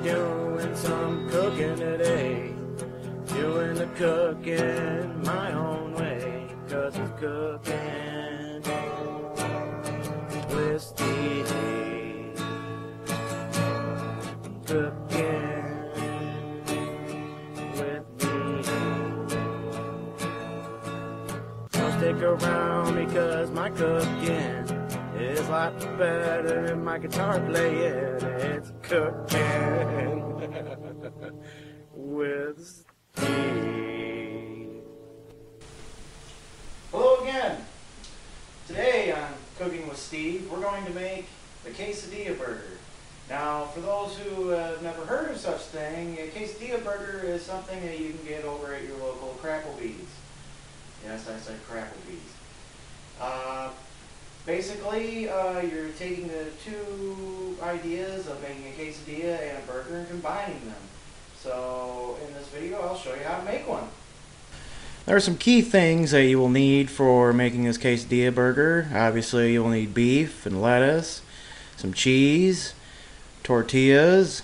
doing some cooking today. Doing the cooking my own way, 'cause it's cooking with Steve. Cooking with me. So stick around because my cooking is a lot better than my guitar playing. It's cooking with Steve. Hello again. Today on Cooking with Steve, we're going to make the Quesadilla Burger. Now, for those who have never heard of such thing, a Quesadilla Burger is something that you can get over at your local Cracklebees. Yes, I said Cracklebees. Basically, you're taking the two ideas of making a quesadilla and a burger and combining them. So, in this video, I'll show you how to make one. There are some key things that you will need for making this quesadilla burger. Obviously, you'll need beef and lettuce, some cheese, tortillas.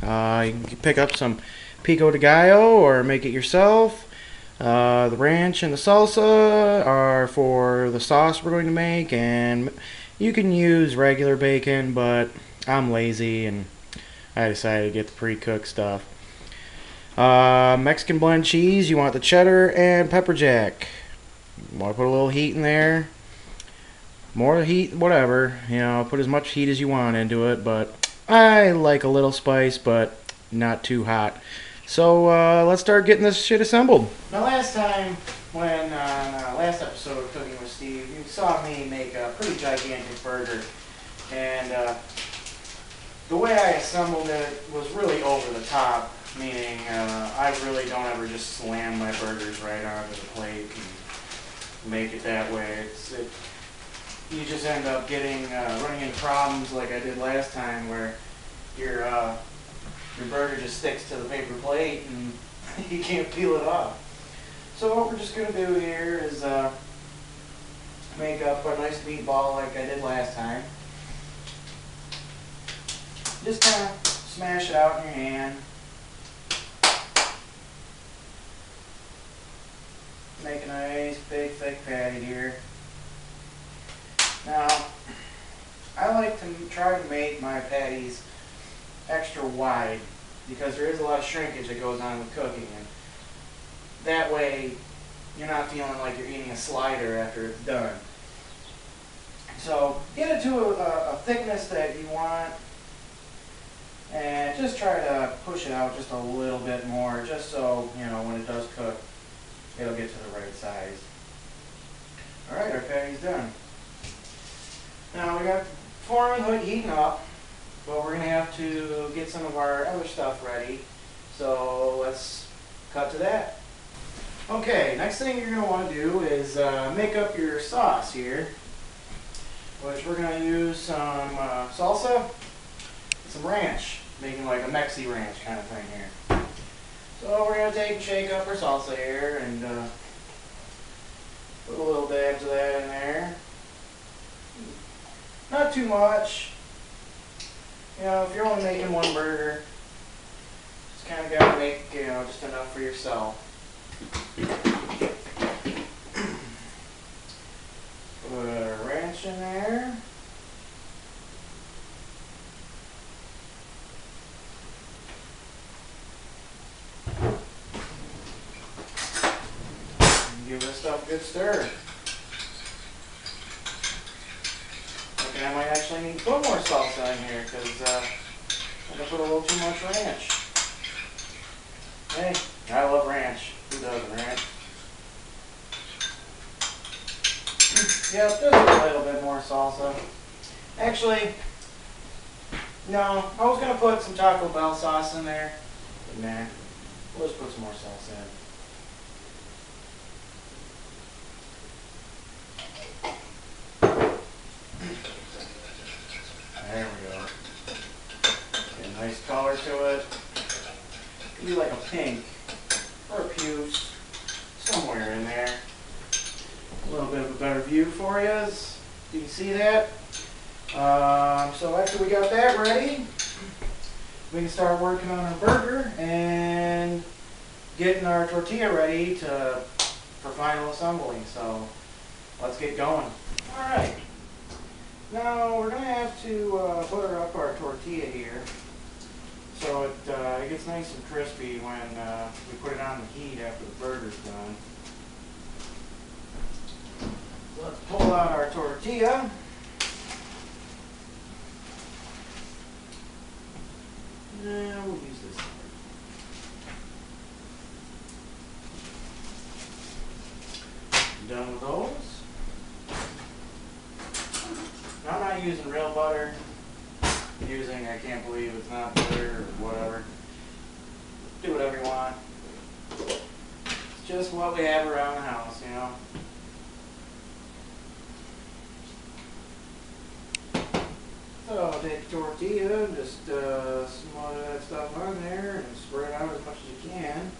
You can pick up some pico de gallo or make it yourself. The ranch and the salsa are for the sauce we're going to make, and you can use regular bacon, but I'm lazy and I decided to get the pre-cooked stuff. Mexican blend cheese, you want the cheddar and pepper jack. You want to put a little heat in there. More heat, whatever. You know, put as much heat as you want into it, but I like a little spice, but not too hot. So let's start getting this shit assembled. Now last time, when last episode of Cooking with Steve, you saw me make a pretty gigantic burger, and the way I assembled it was really over the top, meaning I really don't ever just slam my burgers right onto the plate and make it that way. You just end up getting running into problems like I did last time, where your burger just sticks to the paper plate and you can't peel it off. So what we're just going to do here is make up a nice meatball like I did last time. Just kind of smash it out in your hand. Make a nice big thick patty here. Now, I like to try to make my patties extra wide because there is a lot of shrinkage that goes on with cooking, and that way you're not feeling like you're eating a slider after it's done. So get it to a thickness that you want, and just try to push it out just a little bit more, just so you know when it does cook it'll get to the right size. Alright, our patty's done. Now we got foreman hood heating up, but we're going to have to get some of our other stuff ready. So let's cut to that. Okay, next thing you're going to want to do is make up your sauce here, which we're going to use some salsa and some ranch, making like a Mexi ranch kind of thing here. So we're going to take and shake up our salsa here and put a little dabs of that in there. Not too much. You know, if you're only making one burger, just kind of got to make, you know, just enough for yourself. Put a ranch in there. And give this stuff a good stir. I might actually need to put more salsa in here because I'm going to put a little too much ranch. Hey, I love ranch. Who doesn't, right? Yep, just a little bit more salsa. Actually, no, I was going to put some Taco Bell sauce in there, but nah, we'll just put some more salsa in. There we go. Get a nice color to it. Maybe like a pink or a puce, somewhere in there. A little bit of a better view for you. You can see that. So after we got that ready, we can start working on our burger and getting our tortilla ready for final assembly. So let's get going. All right. Now we're gonna have to butter up our tortilla here so it gets nice and crispy when we put it on the heat after the burger's done. So let's pull out our tortilla. And we'll use this. Done with those. Now, I'm not using real butter. I'm using, I can't believe it's not butter or whatever. Do whatever you want. It's just what we have around the house, you know. So I'll take the tortilla and just smother that stuff on there and spread out as much as you can.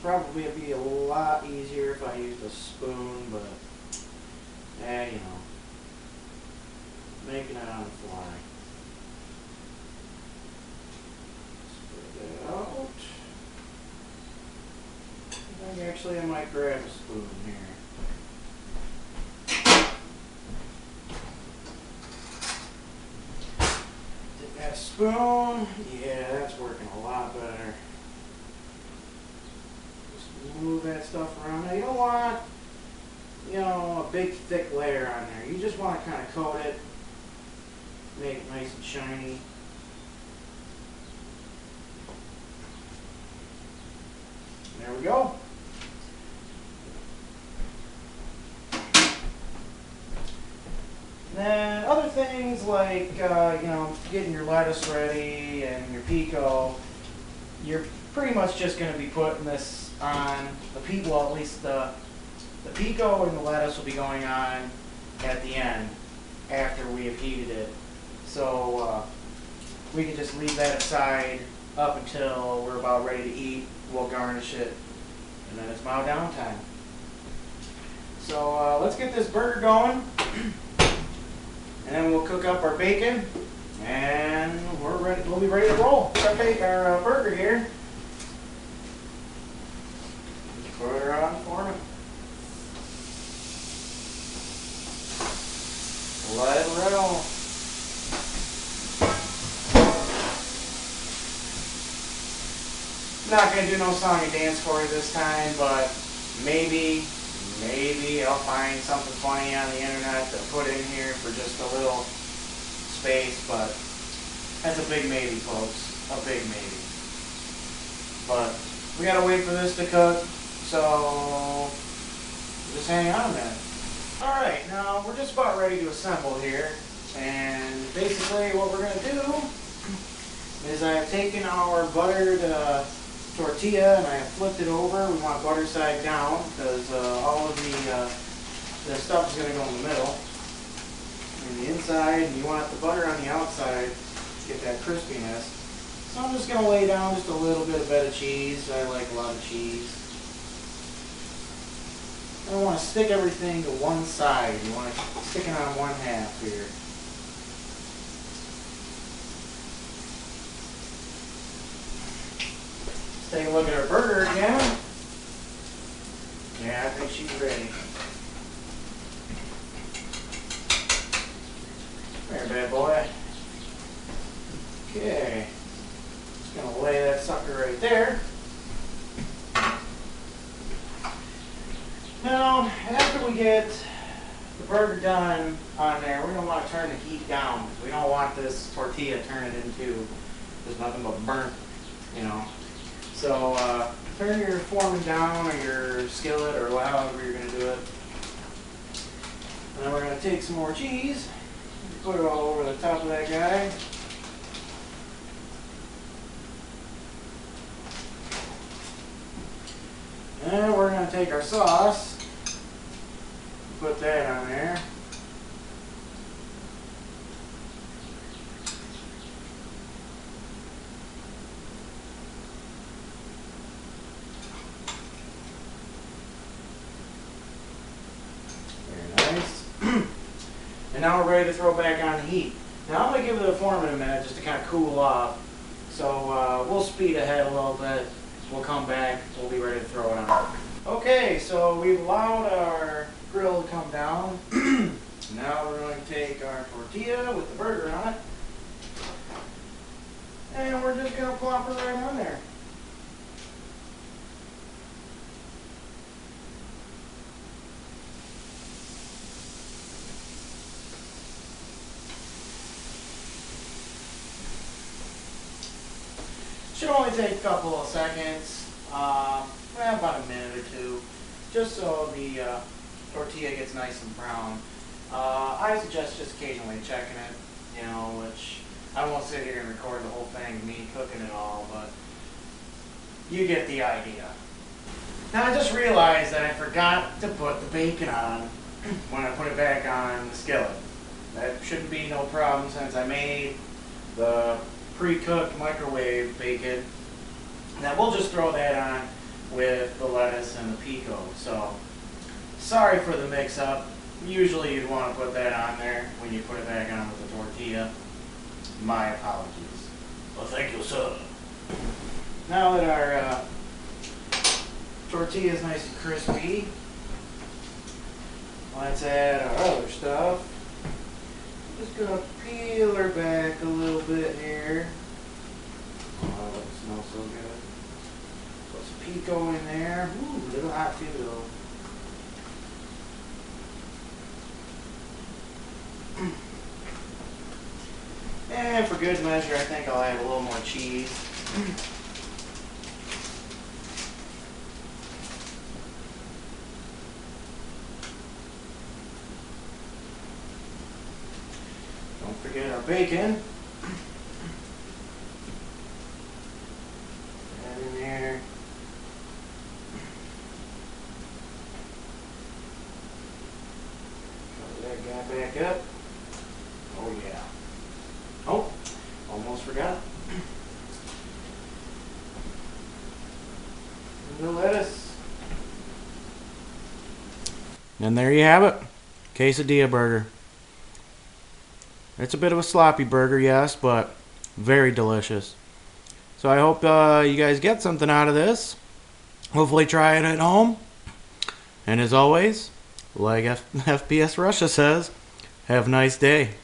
Probably it'd be a lot easier if I used a spoon, but you know, making it on the fly. Spread that out. I think actually I might grab a spoon here. Take that spoon. Yeah, that's working a lot better. Just move that stuff around. Now you don't want, you know, a big thick layer on there. You just want to kind of coat it, make it nice and shiny. There we go. Then other things like, you know, getting your lettuce ready and your pico, you're pretty much just going to be putting this on the pico, well, at least the pico and the lettuce will be going on at the end after we have heated it. So we can just leave that aside up until we're about ready to eat. We'll garnish it, and then it's mow down time. So let's get this burger going. And then we'll cook up our bacon, and we're ready. We'll be ready to roll. Our burger here. Put her on for me. Let it roll. Not gonna do no song and dance for you this time, but maybe I'll find something funny on the internet to put in here for just a little space, but that's a big maybe, folks. A big maybe. But we gotta wait for this to cook, so just hang on a minute. Alright, now we're just about ready to assemble here, and basically what we're gonna do is I've taken our buttered tortilla and I have flipped it over. We want butter side down because all of the stuff is going to go in the middle and the inside, and you want the butter on the outside to get that crispiness. So I'm just going to lay down just a little bit of feta cheese. I like a lot of cheese. I don't want to stick everything to one side. You want to stick it on one half here. Take a look at our burger again. Yeah, I think she's ready. There, bad boy. Okay. Just gonna lay that sucker right there. Now, after we get the burger done on there, we're gonna want to turn the heat down because we don't want this tortilla turning into just nothing but burnt, you know. So turn your foreman down or your skillet or however you're going to do it. And then we're going to take some more cheese, put it all over the top of that guy. And we're going to take our sauce, put that on there. Very nice. And now we're ready to throw back on the heat. Now I'm going to give the foreman a minute just to kind of cool off. So we'll speed ahead a little bit. So we'll come back. We'll be ready to throw it on. Okay, so we've allowed our grill to come down. Now we're going to take our tortilla with the burger on it. And we're just going to plop it right on there. Should only take a couple of seconds, well, about a minute or two, just so the tortilla gets nice and brown. I suggest just occasionally checking it, you know, which I won't sit here and record the whole thing, me cooking it all, but you get the idea. Now I just realized that I forgot to put the bacon on when I put it back on the skillet. That shouldn't be no problem since I made the pre-cooked microwave bacon. Now we'll just throw that on with the lettuce and the pico. So sorry for the mix-up. Usually you'd want to put that on there when you put it back on with the tortilla. My apologies. Well, thank you, sir. Now that our tortilla is nice and crispy, let's add our other stuff. Just gonna peel her back a little bit here. Oh, that smells so good. Put some pico in there. Ooh, a little hot too though. And for good measure, I think I'll add a little more cheese. Don't forget our bacon. Add in there. Cover that guy back up. Oh yeah. Oh, almost forgot. And the lettuce. And there you have it. Quesadilla burger. It's a bit of a sloppy burger, yes, but very delicious. So I hope you guys get something out of this. Hopefully try it at home. And as always, like FPS Russia says, have a nice day.